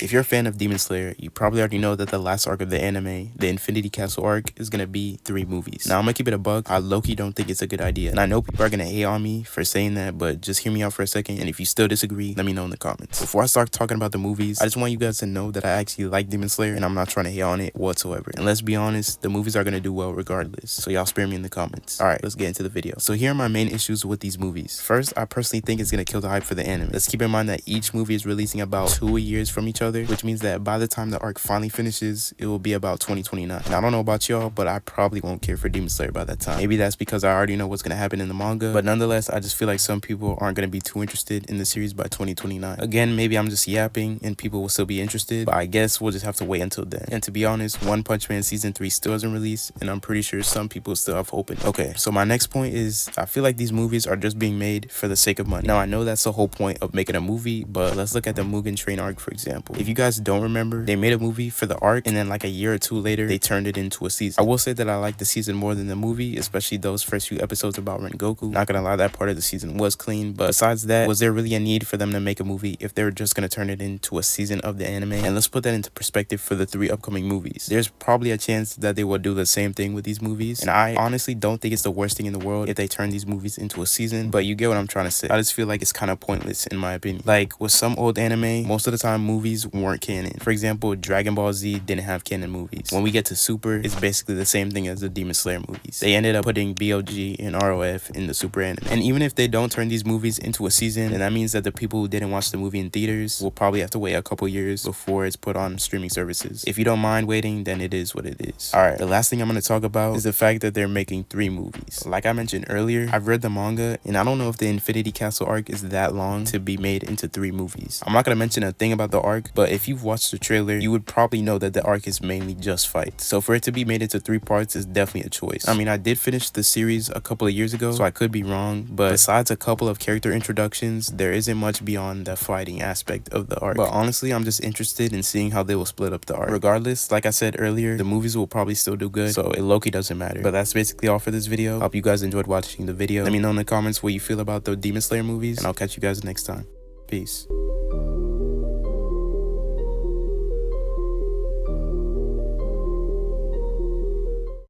If you're a fan of Demon Slayer, you probably already know that the last arc of the anime, the Infinity Castle arc, is gonna be 3 movies. Now, I'm gonna keep it a buck. I low-key don't think it's a good idea. And I know people are gonna hate on me for saying that, but just hear me out for a second. And if you still disagree, let me know in the comments. Before I start talking about the movies, I just want you guys to know that I actually like Demon Slayer and I'm not trying to hate on it whatsoever. And let's be honest, the movies are gonna do well regardless. So y'all spare me in the comments. Alright, let's get into the video. So here are my main issues with these movies. First, I personally think it's gonna kill the hype for the anime. Let's keep in mind that each movie is releasing about 2 years from each other, which means that by the time the arc finally finishes, it will be about 2029. Now, I don't know about y'all, but I probably won't care for Demon Slayer by that time. Maybe that's because I already know what's going to happen in the manga, but nonetheless, I just feel like some people aren't going to be too interested in the series by 2029. Again, maybe I'm just yapping and people will still be interested, but I guess we'll just have to wait until then. And to be honest, One Punch Man Season 3 still hasn't released, and I'm pretty sure some people still have hope in it. Okay, so my next point is, I feel like these movies are just being made for the sake of money. Now, I know that's the whole point of making a movie, but let's look at the Mugen Train arc, for example. If you guys don't remember, they made a movie for the arc, and then like a year or two later, they turned it into a season. I will say that I like the season more than the movie, especially those first few episodes about Rengoku. Not gonna lie, that part of the season was clean, but besides that, was there really a need for them to make a movie if they were just gonna turn it into a season of the anime? And let's put that into perspective for the 3 upcoming movies. There's probably a chance that they will do the same thing with these movies, and I honestly don't think it's the worst thing in the world if they turn these movies into a season, but you get what I'm trying to say. I just feel like it's kind of pointless in my opinion. Like with some old anime, most of the time movies weren't canon. For example, Dragon Ball Z didn't have canon movies. When we get to Super, it's basically the same thing as the Demon Slayer movies. They ended up putting BOG and ROF in the Super anime. And even if they don't turn these movies into a season, then that means that the people who didn't watch the movie in theaters will probably have to wait a couple years before it's put on streaming services. If you don't mind waiting, then it is what it is. Alright, the last thing I'm going to talk about is the fact that they're making 3 movies. Like I mentioned earlier, I've read the manga, and I don't know if the Infinity Castle arc is that long to be made into 3 movies. I'm not going to mention a thing about the arc, but if you've watched the trailer, you would probably know that the arc is mainly just fights. So for it to be made into 3 parts is definitely a choice. I mean, I did finish the series a couple of years ago, so I could be wrong, but besides a couple of character introductions, there isn't much beyond the fighting aspect of the arc. But honestly, I'm just interested in seeing how they will split up the arc. Regardless, like I said earlier, the movies will probably still do good, so it low-key doesn't matter. But that's basically all for this video. Hope you guys enjoyed watching the video. Let me know in the comments what you feel about the Demon Slayer movies, and I'll catch you guys next time. Peace.